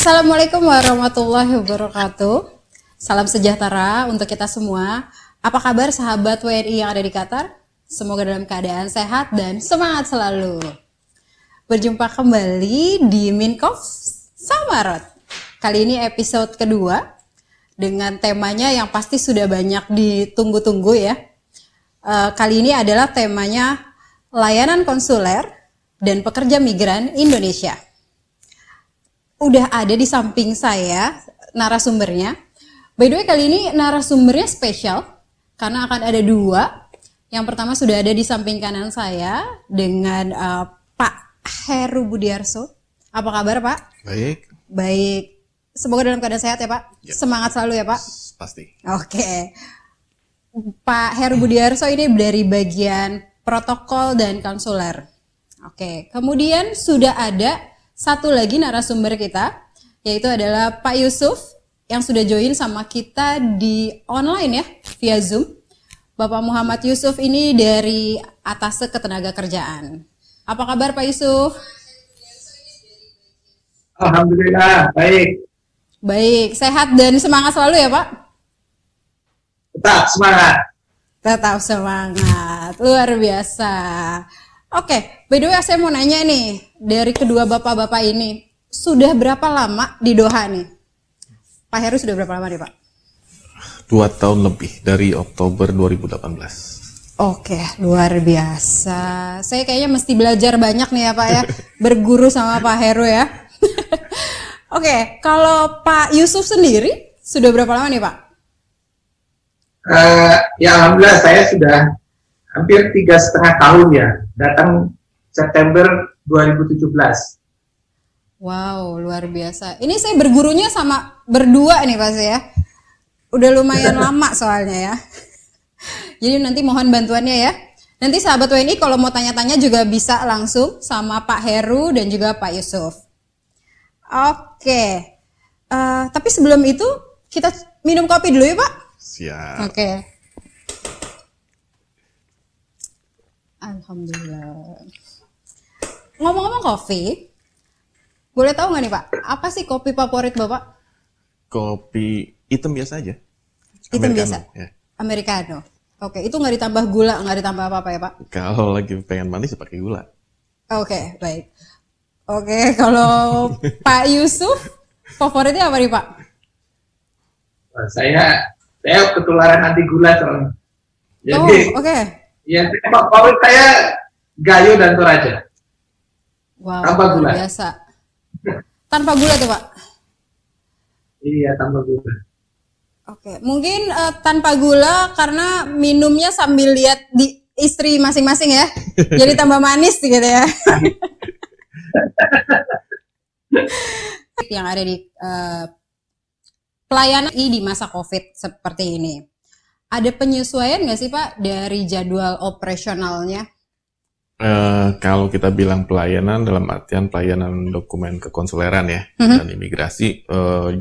Assalamualaikum warahmatullahi wabarakatuh. Salam sejahtera untuk kita semua. Apa kabar sahabat WNI yang ada di Qatar? Semoga dalam keadaan sehat dan semangat selalu. Berjumpa kembali di Minkof Samarot. Kali ini episode kedua dengan temanya yang pasti sudah banyak ditunggu-tunggu ya. Kali ini adalah temanya layanan konsuler dan pekerja migran Indonesia. Udah ada di samping saya narasumbernya. By the way, kali ini narasumbernya spesial karena akan ada dua. Yang pertama sudah ada di samping kanan saya dengan Pak Heru Budiarso. Apa kabar Pak? Baik. Baik. Semoga dalam keadaan sehat ya Pak. Ya. Semangat selalu ya Pak. Pasti. Oke. Pak Heru Budiarso ini dari bagian protokol dan konsuler. Oke. Kemudian sudah ada satu lagi narasumber kita, yaitu adalah Pak Yusuf yang sudah join sama kita di online ya, via Zoom. Bapak Muhammad Yusuf ini dari Atase Ketenagakerjaan. Apa kabar Pak Yusuf? Alhamdulillah, baik. Baik, sehat dan semangat selalu ya Pak? Tetap semangat. Tetap semangat, luar biasa. Oke, by the way saya mau nanya nih, dari kedua bapak-bapak ini, sudah berapa lama di Doha nih? Pak Heru sudah berapa lama nih Pak? 2 tahun lebih, dari Oktober 2018. Oke, luar biasa. Saya kayaknya mesti belajar banyak nih ya Pak ya, berguru sama Pak Heru ya. Oke, kalau Pak Yusuf sendiri, sudah berapa lama nih Pak? Ya Alhamdulillah saya sudah hampir 3,5 tahun ya, datang September 2017. Wow, luar biasa. Ini saya bergurunya sama berdua nih Pak ya. Udah lumayan lama soalnya ya. Jadi nanti mohon bantuannya ya. Nanti sahabat WNI kalau mau tanya-tanya juga bisa langsung sama Pak Heru dan juga Pak Yusuf. Oke. Tapi sebelum itu kita minum kopi dulu ya Pak? Siap. Oke. Alhamdulillah. Ngomong-ngomong kopi, boleh tahu nggak nih Pak, apa sih kopi favorit Bapak? Kopi hitam biasa aja. Hitam Americano, biasa? Ya. Americano. Oke, itu nggak ditambah gula, nggak ditambah apa-apa ya Pak? Kalau lagi pengen manis ya pakai gula. Oke, baik. Oke, kalau Pak Yusuf, favoritnya apa nih Pak? Saya ketularan anti gula soalnya. Jadi, oke. Ya, favorit saya Gayo dan Toraja. Wow, tanpa gula. Biasa. Tanpa gula tuh Pak? Iya, tanpa gula. Oke, mungkin tanpa gula karena minumnya sambil lihat di istri masing-masing ya. Jadi tambah manis gitu ya. Yang ada di pelayanan di masa COVID seperti ini. Ada penyesuaian nggak sih Pak dari jadwal operasionalnya? Kalau kita bilang pelayanan dalam artian pelayanan dokumen kekonsuleran ya, dan imigrasi,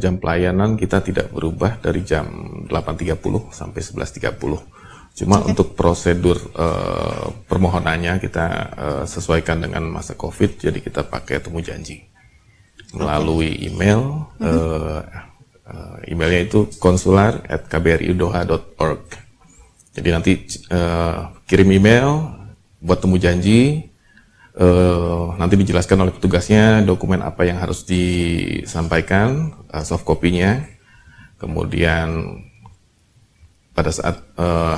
jam pelayanan kita tidak berubah dari jam 8.30 sampai 11.30. Cuma untuk prosedur permohonannya kita sesuaikan dengan masa COVID, jadi kita pakai temu janji melalui email. Emailnya itu konsular@kbridoha.org. Jadi nanti kirim email buat temu janji, nanti dijelaskan oleh petugasnya dokumen apa yang harus disampaikan, soft copy-nya. Kemudian pada saat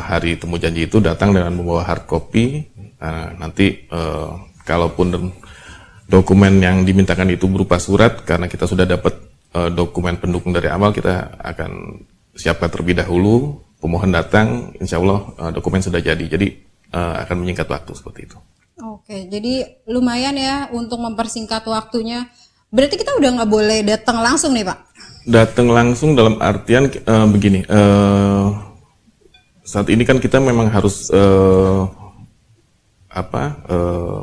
hari temu janji itu datang dengan membawa hard copy. Nanti kalaupun dokumen yang dimintakan itu berupa surat, karena kita sudah dapat dokumen pendukung dari awal, kita akan siapkan terlebih dahulu. Pemohon datang, insya Allah dokumen sudah jadi akan menyingkat waktu seperti itu. Oke, jadi lumayan ya untuk mempersingkat waktunya. Berarti kita udah nggak boleh datang langsung nih Pak? Datang langsung dalam artian begini, saat ini kan kita memang harus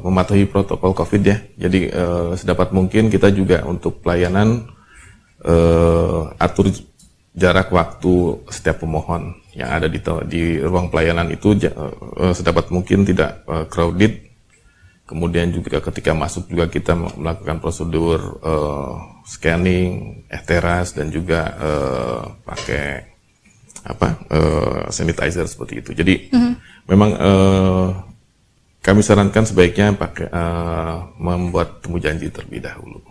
mematuhi protokol COVID ya. Jadi sedapat mungkin kita juga untuk pelayanan atur jarak waktu setiap pemohon yang ada di ruang pelayanan itu sedapat mungkin tidak crowded. Kemudian juga ketika masuk juga kita melakukan prosedur scanning, teras dan juga pakai sanitizer seperti itu. Jadi memang kami sarankan sebaiknya pakai membuat temu janji terlebih dahulu.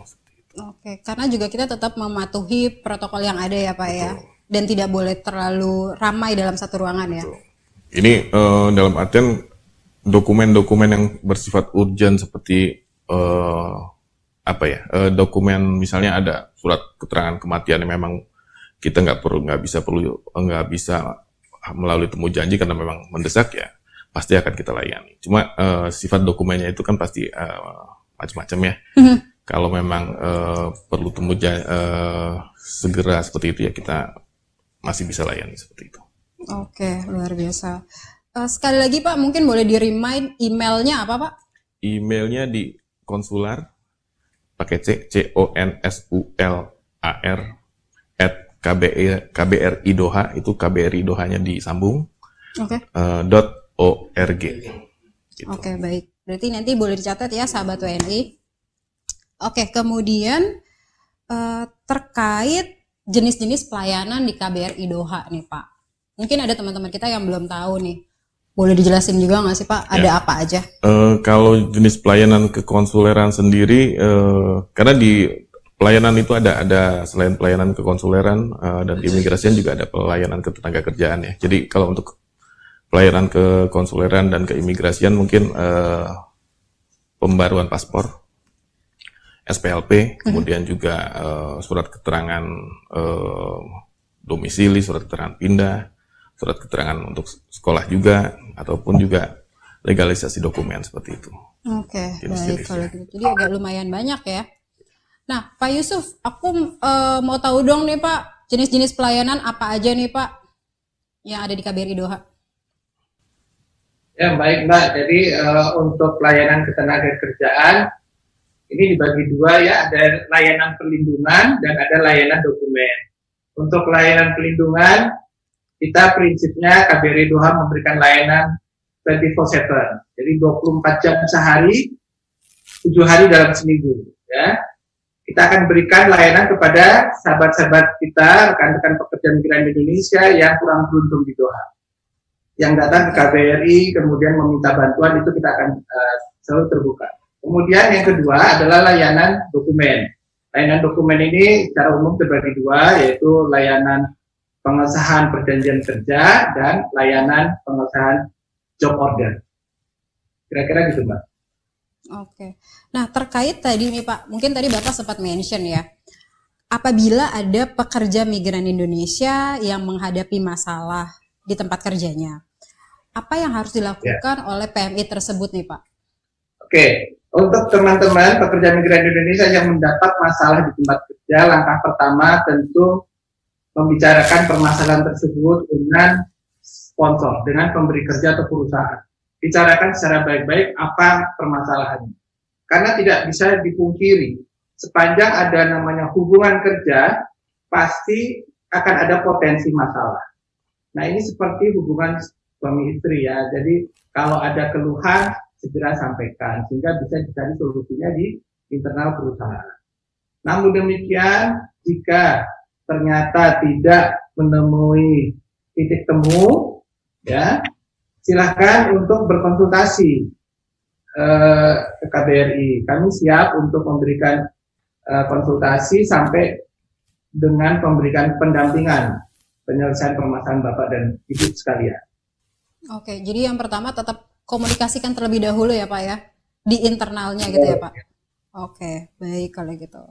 Oke, karena juga kita tetap mematuhi protokol yang ada ya Pak. Betul. Ya, dan tidak boleh terlalu ramai dalam satu ruangan ya. Betul. Ini dalam artian dokumen-dokumen yang bersifat urgent seperti dokumen misalnya ada surat keterangan kematian yang memang kita nggak bisa melalui temu janji karena memang mendesak ya, pasti akan kita layani. Cuma sifat dokumennya itu kan pasti macam-macam ya. Kalau memang perlu temu segera seperti itu ya, kita masih bisa layani seperti itu. Oke, luar biasa. Sekali lagi Pak, mungkin boleh di-remind emailnya apa Pak? Emailnya di konsular, pakai CONSULAR @KBRI Doha, itu KBRI Dohanya disambung, .org. Gitu. Oke, baik. Berarti nanti boleh dicatat ya sahabat WNI. Oke, kemudian terkait jenis-jenis pelayanan di KBRI Doha nih Pak. Mungkin ada teman-teman kita yang belum tahu nih. Boleh dijelasin juga nggak sih Pak, ada apa aja? Kalau jenis pelayanan kekonsuleran sendiri, karena di pelayanan itu ada selain pelayanan kekonsuleran dan keimigrasian juga ada pelayanan ketenaga kerjaan ya. Jadi kalau untuk pelayanan kekonsuleran dan keimigrasian mungkin pembaruan paspor, SPLP, kemudian juga surat keterangan domisili, surat keterangan pindah, surat keterangan untuk sekolah juga, ataupun juga legalisasi dokumen seperti itu. Oke, baik kalau gitu. Jadi agak lumayan banyak ya. Nah, Pak Yusuf, aku mau tahu dong nih Pak, jenis-jenis pelayanan apa aja nih Pak yang ada di KBRI Doha? Ya, baik Mbak. Jadi untuk pelayanan ketenagakerjaan ini dibagi dua ya, ada layanan perlindungan dan ada layanan dokumen. Untuk layanan perlindungan, kita prinsipnya KBRI Doha memberikan layanan 24/7, jadi 24 jam sehari, 7 hari dalam seminggu. Ya, kita akan berikan layanan kepada sahabat-sahabat kita, rekan-rekan pekerja migran Indonesia yang kurang beruntung di Doha, yang datang ke KBRI kemudian meminta bantuan, itu kita akan selalu terbuka. Kemudian yang kedua adalah layanan dokumen. Layanan dokumen ini secara umum terbagi dua, yaitu layanan pengesahan perjanjian kerja dan layanan pengesahan job order. Kira-kira gitu Mbak. Oke. Nah terkait tadi nih Pak, mungkin tadi Bapak sempat mention ya, apabila ada pekerja migran Indonesia yang menghadapi masalah di tempat kerjanya, apa yang harus dilakukan oleh PMI tersebut nih Pak? Oke, untuk teman-teman pekerja migran Indonesia yang mendapat masalah di tempat kerja, langkah pertama tentu membicarakan permasalahan tersebut dengan sponsor, dengan pemberi kerja atau perusahaan. Bicarakan secara baik-baik apa permasalahannya. Karena tidak bisa dipungkiri, sepanjang ada namanya hubungan kerja, pasti akan ada potensi masalah. Nah ini seperti hubungan suami istri ya, jadi kalau ada keluhan, segera sampaikan, sehingga bisa dicari solusinya di internal perusahaan. Namun demikian, jika ternyata tidak menemui titik temu, ya silakan untuk berkonsultasi ke KBRI. Kami siap untuk memberikan konsultasi sampai dengan memberikan pendampingan penyelesaian permasalahan Bapak dan Ibu sekalian. Oke, jadi yang pertama tetap komunikasikan terlebih dahulu ya Pak ya, di internalnya gitu ya Pak. Oke, baik kalau gitu.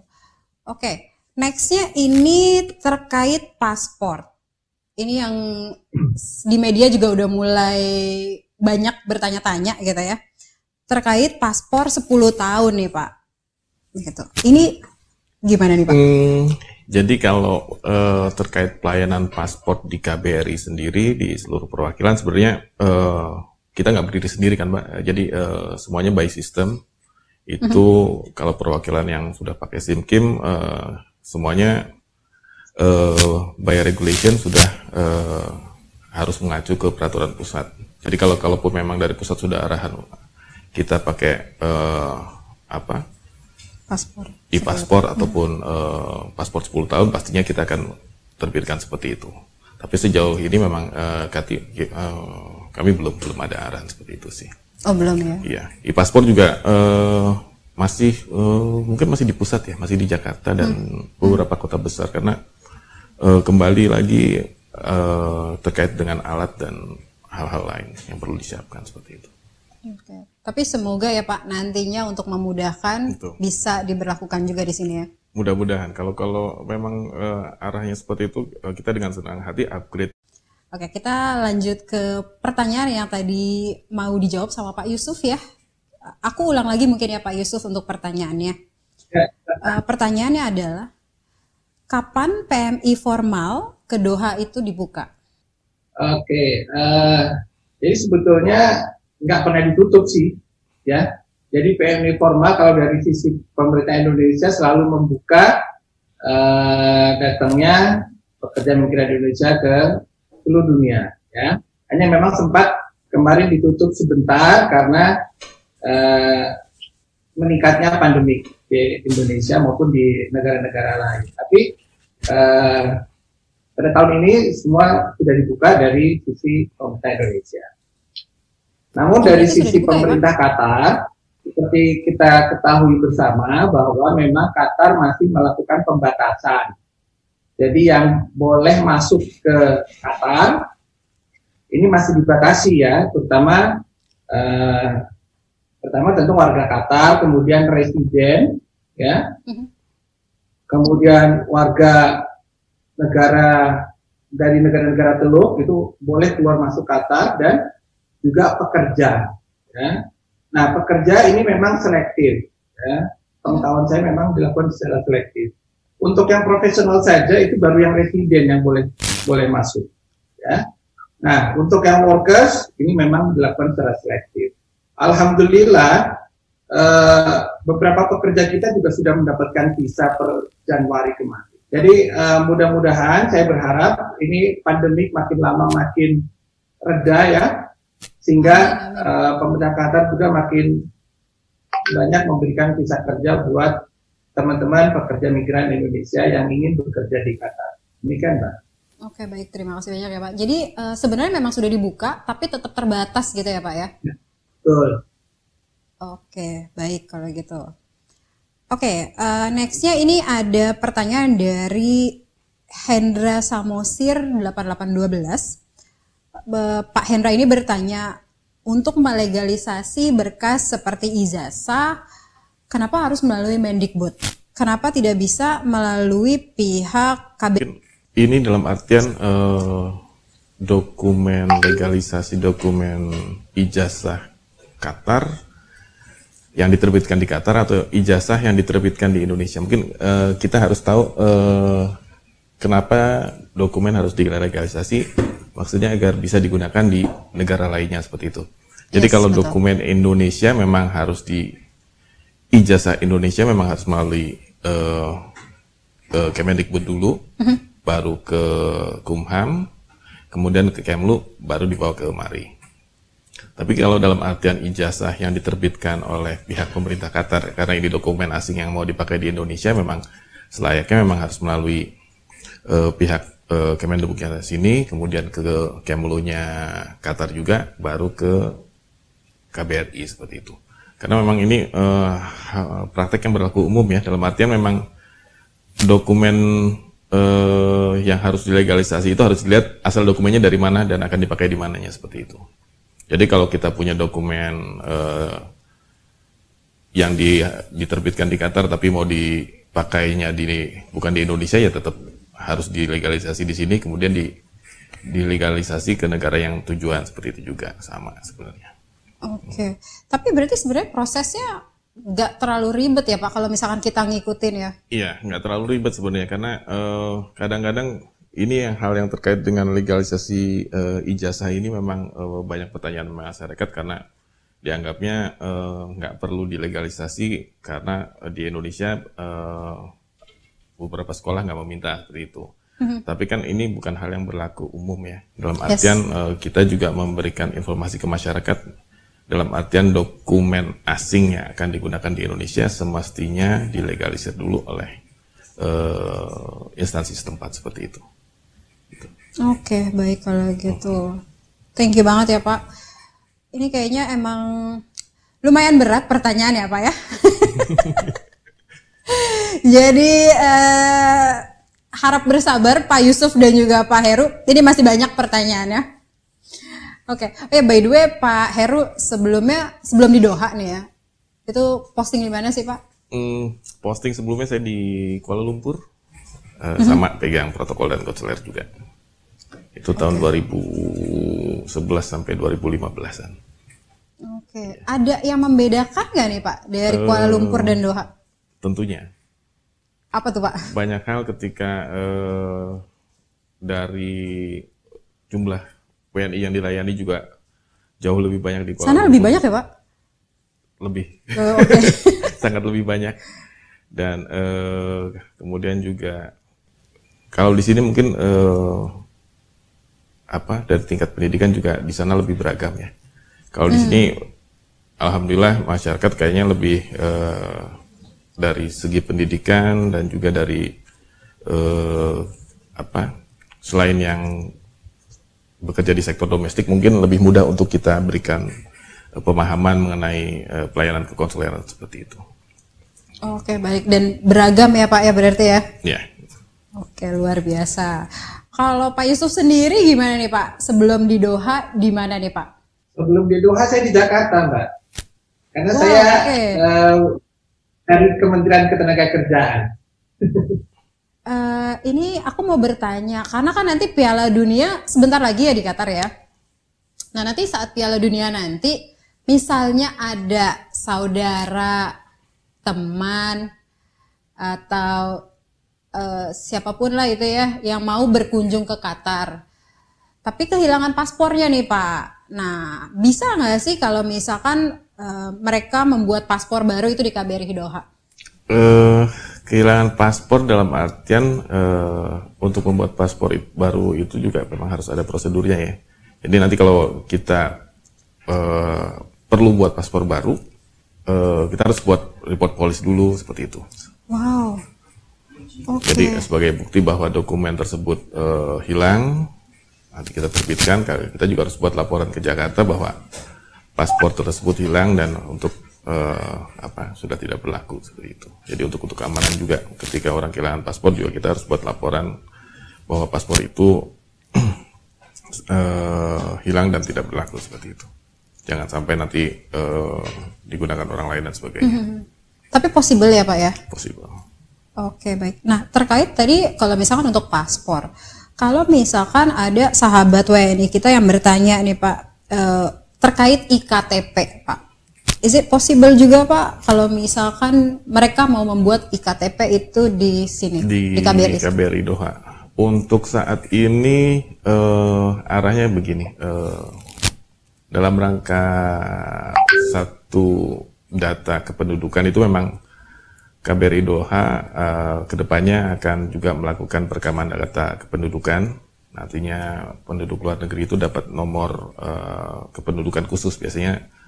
Oke. Nextnya ini terkait paspor. Ini yang di media juga udah mulai banyak bertanya-tanya gitu ya. Terkait paspor 10 tahun nih Pak. Gitu. Ini gimana nih Pak? Jadi kalau terkait pelayanan paspor di KBRI sendiri di seluruh perwakilan sebenarnya kita nggak berdiri sendiri kan Mbak. Jadi semuanya by system. Itu kalau perwakilan yang sudah pakai SIM-KIM semuanya by regulation sudah harus mengacu ke peraturan pusat. Jadi kalaupun memang dari pusat sudah arahan kita pakai Paspor. e-paspor ataupun paspor 10 tahun, pastinya kita akan terbitkan seperti itu. Tapi sejauh ini memang kami belum ada arahan seperti itu sih. Oh, belum ya? Iya, e-paspor juga masih mungkin masih di pusat ya, masih di Jakarta dan beberapa kota besar, karena kembali lagi terkait dengan alat dan hal-hal lain yang perlu disiapkan seperti itu. Oke. Tapi semoga ya Pak, nantinya untuk memudahkan Betul. bisa diberlakukan juga di sini ya. Mudah-mudahan kalau memang arahnya seperti itu, kita dengan senang hati upgrade. Oke, kita lanjut ke pertanyaan yang tadi mau dijawab sama Pak Yusuf ya. Aku ulang lagi mungkin ya Pak Yusuf untuk pertanyaannya. Pertanyaannya adalah, kapan PMI formal ke Doha itu dibuka? Oke, jadi sebetulnya nggak pernah ditutup sih, ya. Jadi PMI formal kalau dari sisi pemerintah Indonesia selalu membuka datangnya pekerja migran Indonesia ke seluruh dunia, ya. Hanya memang sempat kemarin ditutup sebentar karena meningkatnya pandemi di Indonesia maupun di negara-negara lain. Tapi pada tahun ini semua sudah dibuka dari sisi pemerintah Indonesia. Namun dari sisi pemerintah Qatar, seperti kita ketahui bersama bahwa memang Qatar masih melakukan pembatasan. Jadi yang boleh masuk ke Qatar ini masih dibatasi ya, terutama pertama tentu warga Qatar, kemudian residen, ya, kemudian warga negara dari negara-negara Teluk itu boleh keluar masuk Qatar, dan juga pekerja. Ya. Nah, pekerja ini memang selektif. Ya. Pengetahuan saya memang dilakukan secara selektif. Untuk yang profesional saja itu baru yang residen yang boleh masuk. Ya. Nah, untuk yang workers ini memang dilakukan secara selektif. Alhamdulillah, beberapa pekerja kita juga sudah mendapatkan visa per Januari kemarin. Jadi mudah-mudahan saya berharap ini pandemik makin lama makin reda ya, sehingga pemerintah Qatar juga makin banyak memberikan visa kerja buat teman-teman pekerja migran Indonesia yang ingin bekerja di Qatar. Demikian, Mbak. Oke, baik, terima kasih banyak ya Pak. Jadi sebenarnya memang sudah dibuka, tapi tetap terbatas gitu ya Pak ya? Betul. Oke, baik kalau gitu. Oke, nextnya ini ada pertanyaan dari Hendra Samosir 8812. Pak Hendra ini bertanya, untuk melegalisasi berkas seperti ijazah, kenapa harus melalui Mendikbud? Kenapa tidak bisa melalui pihak KB? Ini dalam artian dokumen legalisasi, dokumen ijazah Qatar yang diterbitkan di Qatar atau ijazah yang diterbitkan di Indonesia. Mungkin kita harus tahu kenapa dokumen harus dilegalisasi, maksudnya agar bisa digunakan di negara lainnya seperti itu. Jadi kalau betul. Dokumen Indonesia memang harus ijazah Indonesia memang harus melalui Kemendikbud dulu, baru ke Kumham, kemudian ke Kemlu, baru dibawa ke Mari. Tapi kalau dalam artian ijazah yang diterbitkan oleh pihak pemerintah Qatar, karena ini dokumen asing yang mau dipakai di Indonesia, memang selayaknya memang harus melalui pihak Kemendikbudnya sini, kemudian ke Kemlunya Qatar juga, baru ke KBRI seperti itu. Karena memang ini praktek yang berlaku umum ya, dalam artian memang dokumen yang harus dilegalisasi itu harus dilihat asal dokumennya dari mana dan akan dipakai di mananya seperti itu. Jadi kalau kita punya dokumen yang diterbitkan di Qatar tapi mau dipakainya bukan di Indonesia, ya tetap harus dilegalisasi di sini, kemudian dilegalisasi ke negara yang tujuan, seperti itu juga sama sebenarnya. Oke, tapi berarti sebenarnya prosesnya nggak terlalu ribet ya Pak kalau misalkan kita ngikutin ya? Iya, nggak terlalu ribet sebenarnya, karena kadang-kadang ini hal yang terkait dengan legalisasi ijazah ini memang banyak pertanyaan masyarakat, karena dianggapnya nggak perlu dilegalisasi karena di Indonesia beberapa sekolah nggak meminta seperti itu. Tapi kan ini bukan hal yang berlaku umum ya. Dalam artian kita juga memberikan informasi ke masyarakat Dalam artian dokumen asing yang akan digunakan di Indonesia semestinya dilegalisir dulu oleh instansi setempat seperti itu. Oke, baik kalau gitu. Thank you banget ya Pak. Ini kayaknya emang lumayan berat pertanyaan ya Pak ya. Jadi harap bersabar Pak Yusuf dan juga Pak Heru. Ini masih banyak pertanyaannya. Oke, by the way Pak Heru sebelum di Doha nih ya, itu posting di mana sih Pak? Posting sebelumnya saya di Kuala Lumpur, sama pegang protokol dan konselor juga. Itu tahun 2011 sampai 2015-an. Oke, ada yang membedakan nggak nih Pak dari Kuala Lumpur dan Doha? Tentunya. Apa tuh Pak? Banyak hal ketika dari jumlah WNI yang dilayani juga jauh lebih banyak di Kuala Lumpur. Sana lebih banyak ya Pak? Lebih. Oke. Sangat lebih banyak. Dan kemudian juga kalau di sini mungkin dari tingkat pendidikan juga di sana lebih beragam ya. Kalau di sini alhamdulillah masyarakat kayaknya lebih dari segi pendidikan dan juga dari selain yang bekerja di sektor domestik mungkin lebih mudah untuk kita berikan pemahaman mengenai pelayanan kekonsuleran seperti itu. Oke, baik, dan beragam ya Pak ya berarti ya? Ya. Oke, luar biasa. Kalau Pak Yusuf sendiri gimana nih Pak? Sebelum di Doha di mana nih Pak? Sebelum di Doha saya di Jakarta Mbak. Karena saya dari Kementerian Ketenagakerjaan. Ini aku mau bertanya, karena kan nanti Piala Dunia sebentar lagi ya di Qatar ya. Nah nanti saat Piala Dunia nanti, misalnya ada saudara, teman, atau siapapun lah itu ya, yang mau berkunjung ke Qatar. Tapi kehilangan paspornya nih Pak. Nah bisa nggak sih kalau misalkan mereka membuat paspor baru itu di KBRI Doha? Kehilangan paspor dalam artian untuk membuat paspor baru itu juga memang harus ada prosedurnya ya. Jadi nanti kalau kita perlu buat paspor baru, kita harus buat report police dulu seperti itu. Wow. Okay. Jadi sebagai bukti bahwa dokumen tersebut hilang, nanti kita terbitkan. Kita juga harus buat laporan ke Jakarta bahwa paspor tersebut hilang dan untuk sudah tidak berlaku seperti itu. Jadi untuk keamanan juga ketika orang kehilangan paspor juga kita harus buat laporan bahwa paspor itu hilang dan tidak berlaku seperti itu. Jangan sampai nanti digunakan orang lain dan sebagainya. Tapi possible ya Pak ya? Possible. Oke, baik. Nah terkait tadi kalau misalkan untuk paspor, kalau misalkan ada sahabat WNI kita yang bertanya nih Pak terkait IKTP Pak. Is it possible juga Pak kalau misalkan mereka mau membuat IKTP itu di sini di KBRI? KBRI Doha. Untuk saat ini arahnya begini, dalam rangka satu data kependudukan itu memang KBRI Doha kedepannya akan juga melakukan perekaman data kependudukan. Nantinya penduduk luar negeri itu dapat nomor kependudukan khusus biasanya.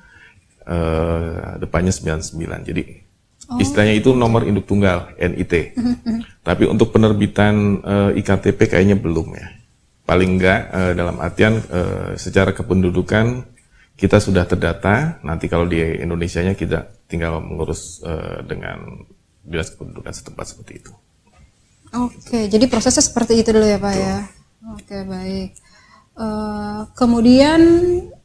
Depannya 99. Jadi istilahnya itu nomor induk tunggal NIT. Tapi untuk penerbitan IKTP kayaknya belum ya. Paling enggak dalam artian secara kependudukan kita sudah terdata. Nanti kalau di Indonesianya kita tinggal mengurus dengan dinas kependudukan setempat seperti itu. Oke, jadi prosesnya seperti itu dulu ya Pak ya. Oke, baik. Kemudian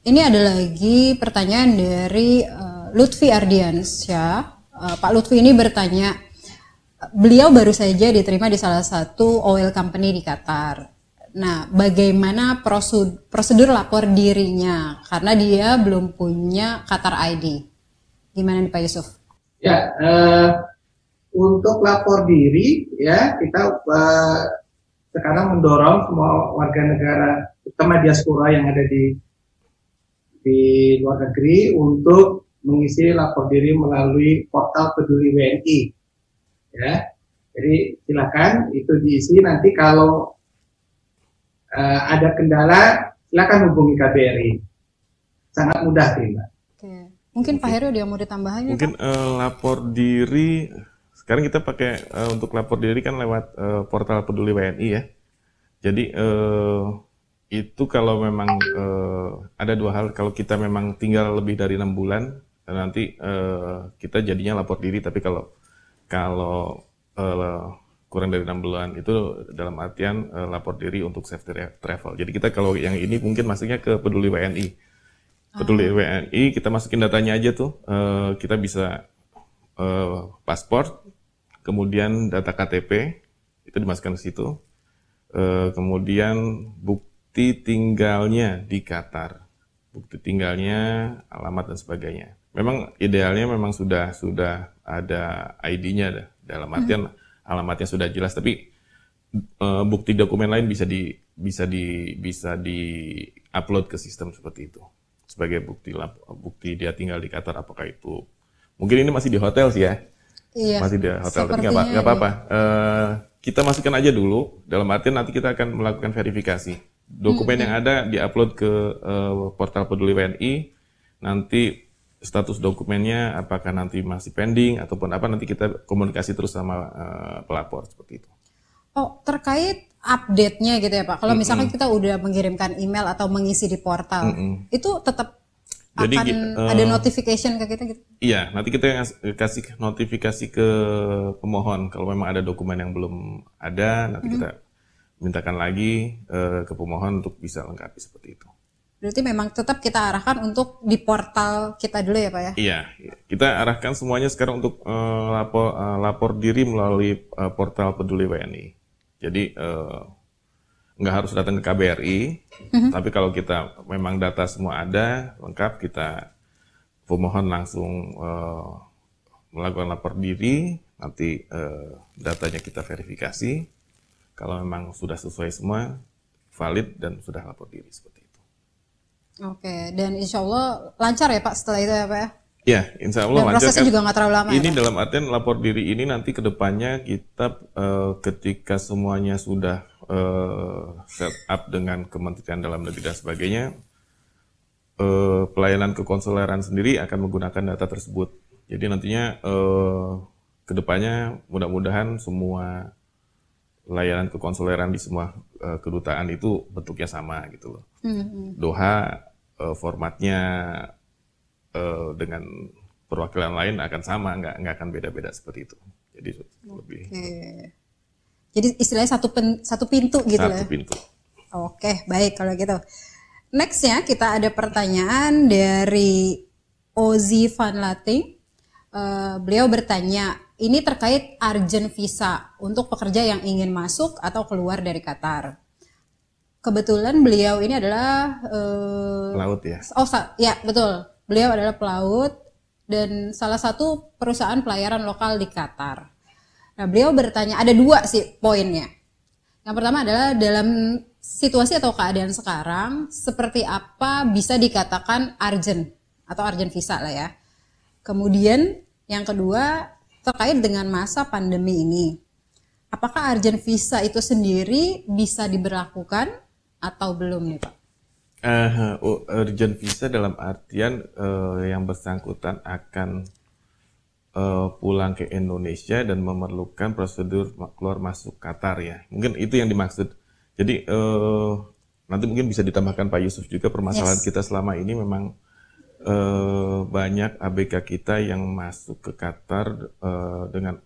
ini ada lagi pertanyaan dari Lutfi Ardiansyah. Pak Lutfi ini bertanya, beliau baru saja diterima di salah satu oil company di Qatar. Nah, bagaimana prosedur lapor dirinya? Karena dia belum punya Qatar ID. Gimana nih Pak Yusuf? Ya, untuk lapor diri ya kita sekarang mendorong semua warga negara, terutama diaspora yang ada di luar negeri untuk mengisi lapor diri melalui portal Peduli WNI. Ya, jadi silakan itu diisi. Nanti kalau ada kendala, silakan hubungi KBRI. Sangat mudah sih, Mbak. Oke, Mungkin Pak Heru ada yang mau ditambahin ya, Mungkin lapor diri, sekarang kita pakai untuk lapor diri kan lewat portal Peduli WNI ya. Jadi itu kalau memang ada dua hal, kalau kita memang tinggal lebih dari 6 bulan, nanti kita jadinya lapor diri. Tapi kalau kurang dari 6 bulan itu dalam artian lapor diri untuk safety travel. Jadi kita kalau yang ini mungkin masuknya ke Peduli WNI. Peduli WNI, kita masukin datanya aja tuh, kita bisa paspor, kemudian data KTP, itu dimasukkan ke situ, kemudian bukti tinggalnya di Qatar, bukti tinggalnya, alamat dan sebagainya. Memang idealnya memang sudah ada ID-nya, dalam artian alamatnya sudah jelas, tapi bukti dokumen lain bisa di upload ke sistem seperti itu. Sebagai bukti dia tinggal di Qatar, apakah itu mungkin ini masih di hotel sih ya, Iya, masih di hotel, tapi nggak sepertinya apa-apa. Kita masukkan aja dulu, dalam artian nanti kita akan melakukan verifikasi dokumen yang ada diupload ke portal Peduli WNI, nanti status dokumennya apakah nanti masih pending ataupun apa, nanti kita komunikasi terus sama pelapor seperti itu. Oh, terkait update-nya gitu ya Pak. Kalau misalkan kita udah mengirimkan email atau mengisi di portal, itu tetap Jadi, akan ada notification ke kita gitu? Iya, nanti kita kasih notifikasi ke pemohon. Kalau memang ada dokumen yang belum ada, nanti kita mintakan lagi ke pemohon untuk bisa lengkapi seperti itu. Berarti memang tetap kita arahkan untuk di portal kita dulu ya Pak ya? Iya, kita arahkan semuanya sekarang untuk lapor diri melalui portal Peduli WNI. Jadi nggak harus datang ke KBRI, tapi kalau kita memang data semua ada lengkap, kita pemohon langsung melakukan lapor diri, nanti datanya kita verifikasi. Kalau memang sudah sesuai semua, valid dan sudah lapor diri seperti itu. Oke, dan insya Allah lancar ya Pak setelah itu ya Pak ya? Ya, insya Allah Dan lancar. prosesnya juga nggak terlalu lama. Ini ya, dalam artian lapor diri ini nanti ke depannya kita ketika semuanya sudah set up dengan Kementerian Dalam Negeri dan sebagainya, pelayanan kekonsuleran sendiri akan menggunakan data tersebut. Jadi nantinya ke depannya mudah-mudahan semua layanan kekonsuleran di semua kedutaan itu bentuknya sama gitu loh. Doha formatnya dengan perwakilan lain akan sama, nggak akan beda-beda seperti itu. Jadi lebih Jadi istilahnya satu pintu gitu satu ya? pintu. Oke, baik kalau gitu. Nextnya kita ada pertanyaan dari Ozi Van Lating. Beliau bertanya, ini terkait urgent visa untuk pekerja yang ingin masuk atau keluar dari Qatar. Kebetulan beliau ini adalah Laut ya? Ya betul. Beliau adalah pelaut dan salah satu perusahaan pelayaran lokal di Qatar. Nah, beliau bertanya, ada dua sih poinnya. Yang pertama adalah dalam situasi atau keadaan sekarang, seperti apa bisa dikatakan urgent atau urgent visa lah ya. Kemudian yang kedua terkait dengan masa pandemi ini. Apakah urgent visa itu sendiri bisa diberlakukan atau belum nih Pak? Urgent visa dalam artian yang bersangkutan akan pulang ke Indonesia dan memerlukan prosedur keluar masuk Qatar ya. Mungkin itu yang dimaksud. Jadi nanti mungkin bisa ditambahkan Pak Yusuf juga, permasalahan kita selama ini memang banyak ABK kita yang masuk ke Qatar dengan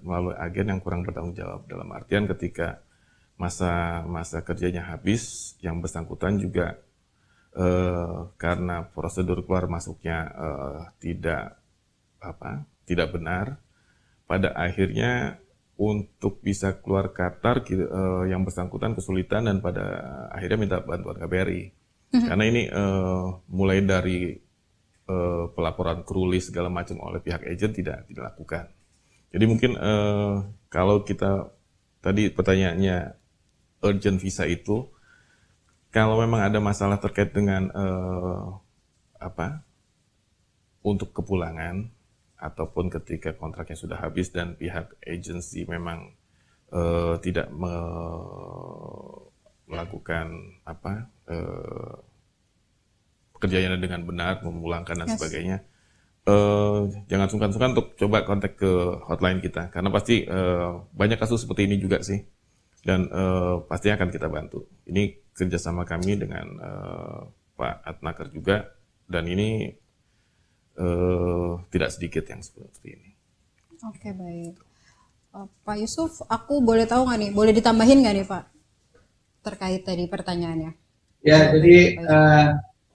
melalui agen yang kurang bertanggung jawab. Dalam artian ketika masa kerjanya habis, yang bersangkutan juga karena prosedur keluar masuknya tidak benar, pada akhirnya untuk bisa keluar Qatar yang bersangkutan kesulitan dan pada akhirnya minta bantuan KBRI. Karena ini mulai dari pelaporan krulis segala macam oleh pihak agent tidak dilakukan. Jadi mungkin kalau kita tadi pertanyaannya urgent visa itu, kalau memang ada masalah terkait dengan untuk kepulangan ataupun ketika kontraknya sudah habis dan pihak agensi memang tidak melakukan pekerjaannya dengan benar, memulangkan dan sebagainya, jangan sungkan-sungkan untuk coba kontak ke hotline kita, karena pasti banyak kasus seperti ini juga sih, dan pasti akan kita bantu. Ini kerjasama kami dengan Pak Adnaker juga, dan ini tidak sedikit yang seperti ini. Oke, baik. Pak Yusuf, aku boleh tahu nggak nih, boleh ditambahin nggak nih Pak, terkait tadi pertanyaannya? Ya, jadi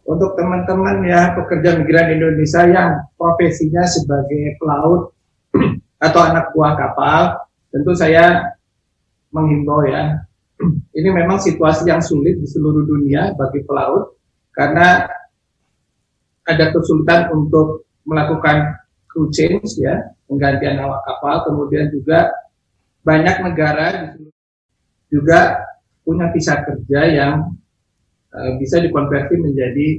untuk teman-teman ya pekerja migran Indonesia yang profesinya sebagai pelaut atau anak buah kapal, tentu saya menghimbau ya, ini memang situasi yang sulit di seluruh dunia bagi pelaut, karena ada kesulitan untuk melakukan crew change ya, penggantian awak kapal, kemudian juga banyak negara juga punya visa kerja yang bisa dikonversi menjadi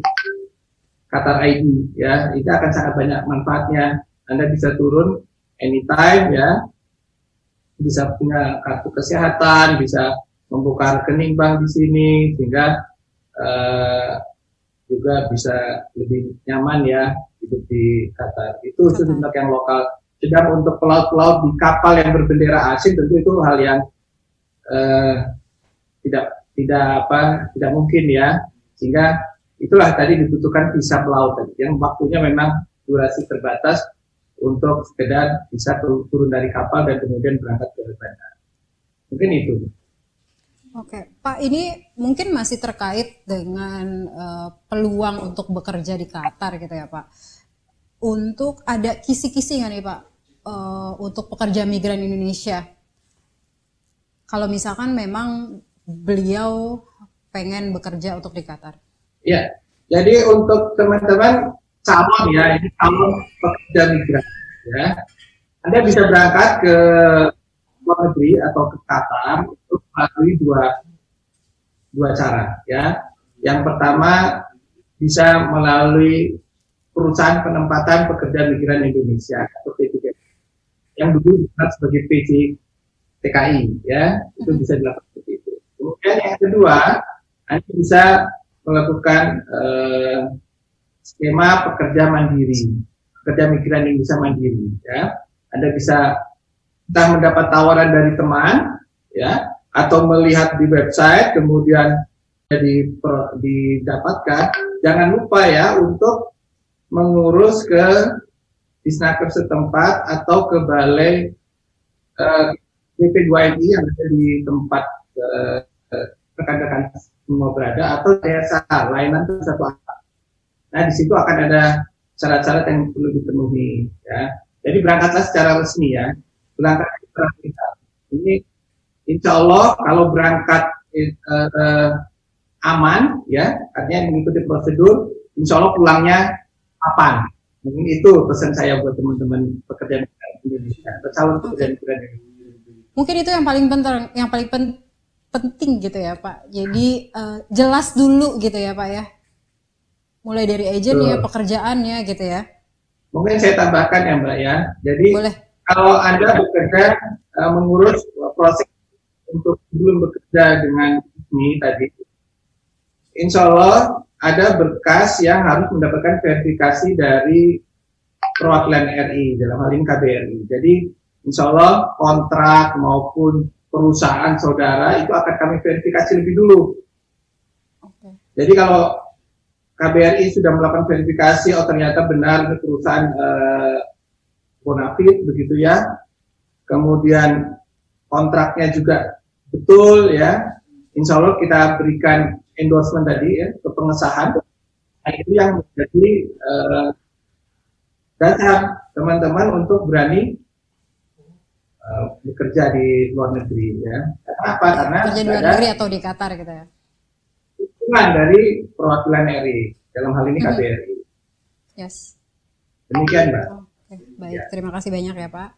Qatar ID ya. Itu akan sangat banyak manfaatnya. Anda bisa turun anytime ya, bisa punya kartu kesehatan, bisa membuka rekening bank di sini, sehingga juga bisa lebih nyaman ya hidup di Qatar. Itu untuk yang lokal. Sedang untuk pelaut-pelaut di kapal yang berbendera asing, tentu itu hal yang tidak mungkin ya, sehingga itulah tadi dibutuhkan visa pelaut tadi, yang waktunya memang durasi terbatas untuk sekedar bisa turun dari kapal dan kemudian berangkat ke bandara. Mungkin itu. Oke, Pak, ini mungkin masih terkait dengan peluang untuk bekerja di Qatar gitu ya Pak. Untuk ada kisi-kisi nggak nih Pak, untuk pekerja migran Indonesia? Kalau misalkan memang beliau pengen bekerja untuk di Qatar. Ya, jadi untuk teman-teman calon ya, ini calon pekerja migran ya, Anda bisa berangkat ke luar negeri atau ke Qatar untuk melalui dua cara ya. Yang pertama bisa melalui perusahaan penempatan pekerja migran Indonesia atau P3K, yang dulu dikenal sebagai PJTKI ya, itu bisa dilakukan seperti itu. Kemudian yang kedua, Anda bisa melakukan skema pekerja mandiri, pekerja migran Indonesia mandiri ya. Anda bisa entah mendapat tawaran dari teman ya, atau melihat di website kemudian didapatkan. Jangan lupa ya untuk mengurus ke Disnaker setempat atau ke balai BP2MI yang ada di tempat rekan-rekan semua berada, atau jasa layanan satu apa. Nah, di situ akan ada syarat-syarat yang perlu dipenuhi ya. Jadi berangkatlah secara resmi ya. Berangkat secara kita. Ini insya Allah kalau berangkat aman ya, artinya mengikuti prosedur, insya Allah pulangnya kapan. Mungkin itu pesan saya buat teman-teman pekerja migran Indonesia, calon pekerja migran Indonesia. Mungkin itu yang paling penting gitu ya Pak. Jadi jelas dulu gitu ya Pak ya. Mulai dari agennya, pekerjaannya gitu ya. Mungkin saya tambahkan ya Mbak ya. Jadi boleh. Kalau Anda bekerja mengurus proses untuk sebelum bekerja dengan ini tadi, insya Allah ada berkas yang harus mendapatkan verifikasi dari perwakilan RI, dalam hal ini KBRI. Jadi insya Allah kontrak maupun perusahaan saudara itu akan kami verifikasi lebih dulu. Okay. Jadi kalau KBRI sudah melakukan verifikasi, oh ternyata benar perusahaan bonafide begitu ya, kemudian kontraknya juga betul ya, insya Allah kita berikan endorsement tadi ya, ke pengesahan. Nah, itu yang menjadi dasar teman-teman untuk berani bekerja di luar negeri ya. Karena apa? Karena bekerja di luar negeri atau di Qatar gitu ya. Dukungan dari perwakilan RI, dalam hal ini KBRI. Yes. Demikian Mbak. Oke, baik, ya. Terima kasih banyak ya Pak.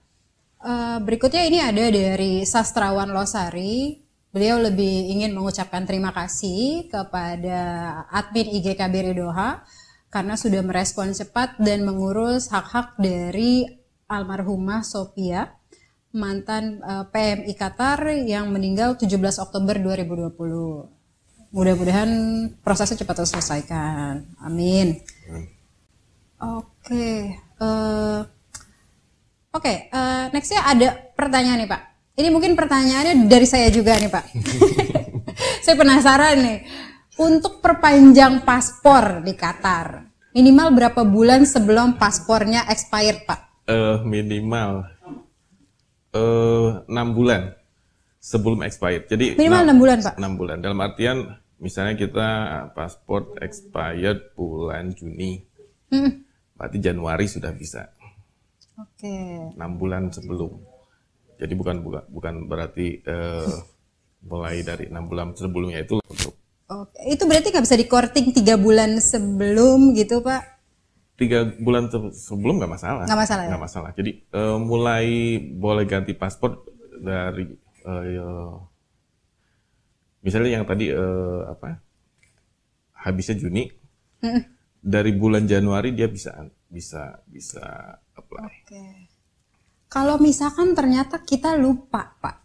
Berikutnya ini ada dari Sastrawan Losari. Beliau lebih ingin mengucapkan terima kasih kepada admin IG KBRI Doha karena sudah merespon cepat dan mengurus hak-hak dari almarhumah Sophia, mantan PMI Qatar yang meninggal 17 Oktober 2020. Mudah-mudahan prosesnya cepat terselesaikan. Amin. Oke. Oke, nextnya ada pertanyaan nih Pak. Ini mungkin pertanyaannya dari saya juga nih Pak. Saya penasaran nih. Untuk perpanjang paspor di Qatar, minimal berapa bulan sebelum paspornya expired Pak? Minimal 6 bulan sebelum expired. Jadi minimal 6 bulan Pak? 6 bulan. Dalam artian misalnya kita paspor expired bulan Juni. Berarti Januari sudah bisa. Oke. 6 bulan sebelum. Jadi bukan berarti mulai dari 6 bulan sebelumnya itu untuk. Oke. Itu berarti nggak bisa di-courting 3 bulan sebelum gitu Pak? 3 bulan sebelum nggak masalah. Nggak masalah ya? Nggak masalah. Jadi mulai boleh ganti paspor dari misalnya yang tadi habisnya Juni. Dari bulan Januari dia bisa apply. Oke. Kalau misalkan ternyata kita lupa, Pak,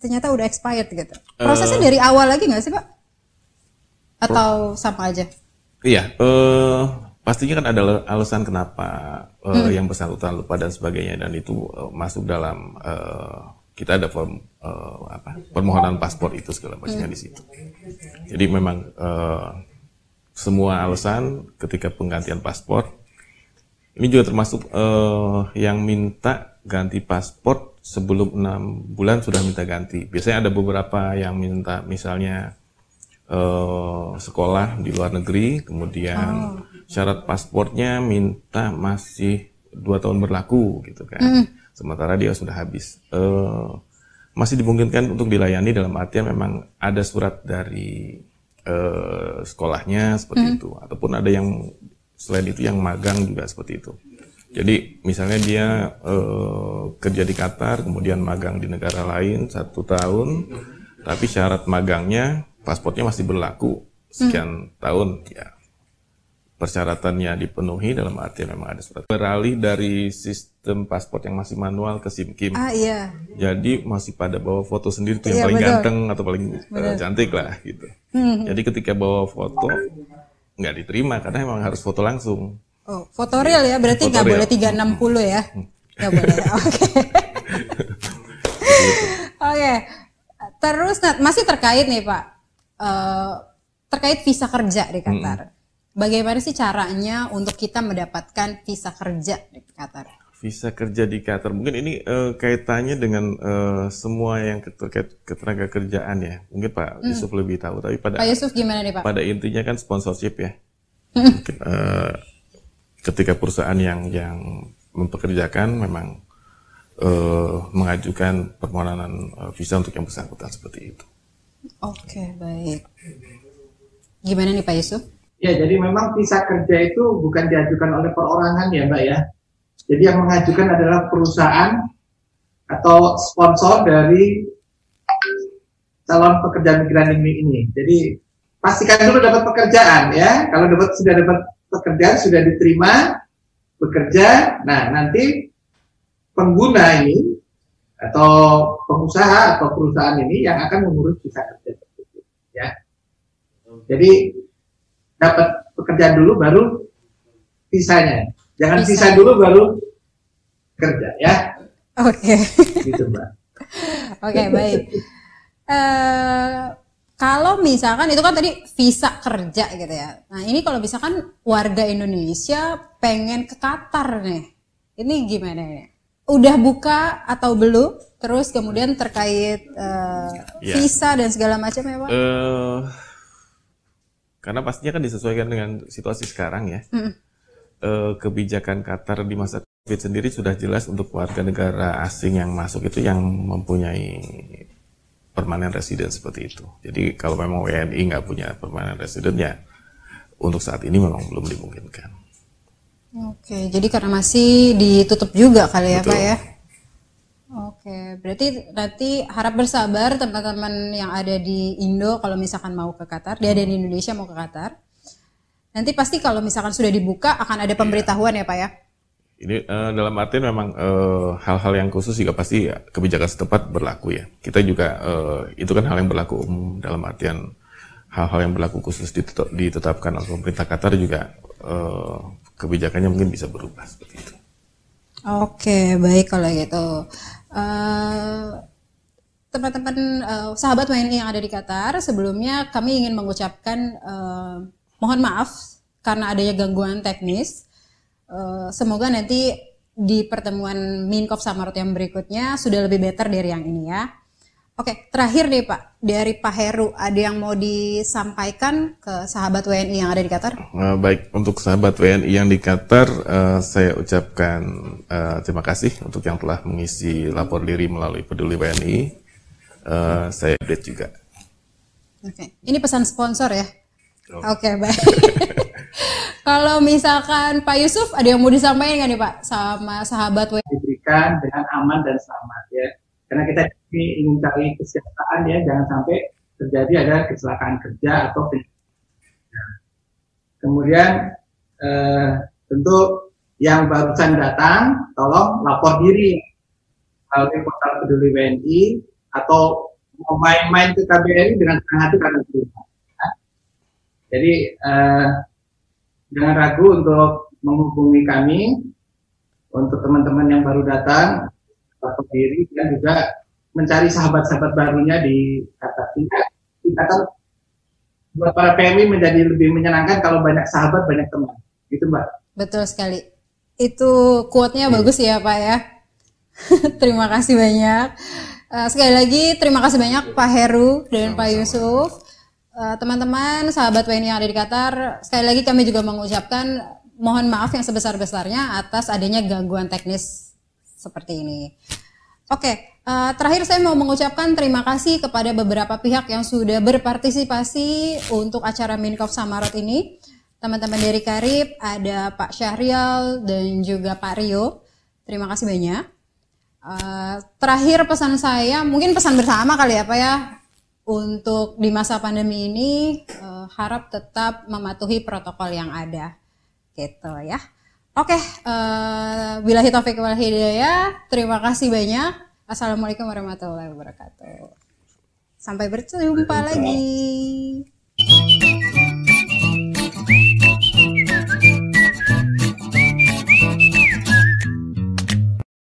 ternyata udah expired gitu. Prosesnya dari awal lagi nggak sih, Pak? Atau sama aja? Iya, pastinya kan ada alasan kenapa yang bersangkutan lupa dan sebagainya, dan itu masuk dalam kita ada form permohonan paspor itu segala macamnya di situ. Jadi memang semua alasan ketika penggantian paspor ini juga termasuk yang minta ganti paspor sebelum 6 bulan sudah minta ganti. Biasanya ada beberapa yang minta misalnya sekolah di luar negeri, kemudian syarat paspornya minta masih 2 tahun berlaku gitu kan. Sementara dia sudah habis. Masih dimungkinkan untuk dilayani dalam artian memang ada surat dari sekolahnya seperti itu, ataupun ada yang selain itu yang magang juga seperti itu. Jadi misalnya dia kerja di Qatar, kemudian magang di negara lain 1 tahun, tapi syarat magangnya pasportnya masih berlaku sekian tahun, ya persyaratannya dipenuhi dalam artian memang ada surat. Beralih dari sistem paspor yang masih manual ke SIM-KIM. Iya. Jadi masih pada bawa foto sendiri tuh yang paling ganteng atau paling cantik lah gitu. Jadi ketika bawa foto nggak diterima karena memang harus foto langsung. Oh, foto real ya, berarti nggak boleh 360 ya? Nggak boleh. Oke. Oke. Terus masih terkait nih Pak, terkait visa kerja di Qatar. Bagaimana sih caranya untuk kita mendapatkan visa kerja di Qatar? Visa kerja di Qatar, mungkin ini kaitannya dengan semua yang terkait ketenaga kerjaan ya. Mungkin Pak Yusuf lebih tahu, tapi Pak Yusuf gimana nih Pak? Pada intinya kan sponsorship ya. Mungkin, ketika perusahaan yang mempekerjakan memang mengajukan permohonan visa untuk yang bersangkutan seperti itu. Oke, baik. Gimana nih Pak Yusuf? Ya, jadi memang visa kerja itu bukan diajukan oleh perorangan ya Mbak ya. Jadi yang mengajukan adalah perusahaan atau sponsor dari calon pekerja migran ini. Jadi pastikan dulu dapat pekerjaan ya. Kalau sudah dapat pekerjaan, sudah diterima bekerja, nah nanti pengguna ini atau pengusaha atau perusahaan ini yang akan mengurus visa kerja tersebut ya. Jadi dapat pekerjaan dulu baru visanya. Jangan visa dulu baru kerja ya. Oke. Gitu Mbak. Oke, baik. Kalau misalkan itu kan tadi visa kerja gitu ya. Nah ini kalau misalkan warga Indonesia pengen ke Qatar nih, ini gimana ya? Udah buka atau belum? Terus kemudian terkait visa dan segala macam ya Pak? Karena pastinya kan disesuaikan dengan situasi sekarang ya. Kebijakan Qatar di masa COVID sendiri sudah jelas untuk warga negara asing yang masuk itu yang mempunyai permanent resident seperti itu. Jadi kalau memang WNI nggak punya permanent resident ya untuk saat ini memang belum dimungkinkan. Oke, jadi karena masih ditutup juga kali ya Pak ya? Oke, berarti nanti harap bersabar teman-teman yang ada di Indo kalau misalkan mau ke Qatar, dia ada di Indonesia mau ke Qatar. Nanti pasti kalau misalkan sudah dibuka akan ada pemberitahuan ya Pak ya? Ini dalam artian memang hal-hal yang khusus juga pasti ya, kebijakan setempat berlaku ya. Kita juga itu kan hal yang berlaku umum dalam artian hal-hal yang berlaku khusus ditetapkan oleh pemerintah Qatar juga kebijakannya mungkin bisa berubah seperti itu. Oke, baik kalau gitu. Eh, Teman-teman sahabat WNI yang ada di Qatar, sebelumnya kami ingin mengucapkan mohon maaf karena adanya gangguan teknis. Semoga nanti di pertemuan Minkov Samarot yang berikutnya sudah lebih better dari yang ini ya. Oke, terakhir nih Pak, dari Pak Heru, ada yang mau disampaikan ke sahabat WNI yang ada di Qatar? Baik, untuk sahabat WNI yang di Qatar, saya ucapkan terima kasih untuk yang telah mengisi lapor diri melalui Peduli WNI. Saya update juga. Oke, ini pesan sponsor ya? Oke, baik. Kalau misalkan Pak Yusuf, ada yang mau disampaikan nggak nih Pak sama sahabat WNI? Diberikan dengan aman dan selamat ya. Karena kita ini ingin cari kesejahteraan ya, jangan sampai terjadi ada kecelakaan kerja atau penyakit. Kemudian tentu yang barusan datang, tolong lapor diri melalui portal Peduli WNI atau mau main-main ke KBRI dengan senang hati karena itu. Ya. Jadi jangan ragu untuk menghubungi kami. Untuk teman-teman yang baru datang, lapor diri dan juga mencari sahabat-sahabat barunya di Qatar. Qatar buat para PMI menjadi lebih menyenangkan kalau banyak sahabat, banyak teman. Gitu Mbak. Betul sekali. Itu quote-nya bagus ya Pak ya. Terima kasih banyak. Sekali lagi terima kasih banyak Pak Heru dan Pak Yusuf. Teman-teman, sahabat WNI yang ada di Qatar, sekali lagi kami juga mengucapkan mohon maaf yang sebesar-besarnya atas adanya gangguan teknis seperti ini. Oke, terakhir saya mau mengucapkan terima kasih kepada beberapa pihak yang sudah berpartisipasi untuk acara Minkov Samarot ini. Teman-teman dari Karib, ada Pak Syahrial dan juga Pak Rio. Terima kasih banyak. Terakhir pesan saya, mungkin pesan bersama kali ya Pak ya, untuk di masa pandemi ini harap tetap mematuhi protokol yang ada, gitu ya. Oke, billahi taufiq wal hidayah. Terima kasih banyak. Assalamualaikum warahmatullahi wabarakatuh. Sampai berjumpa lagi.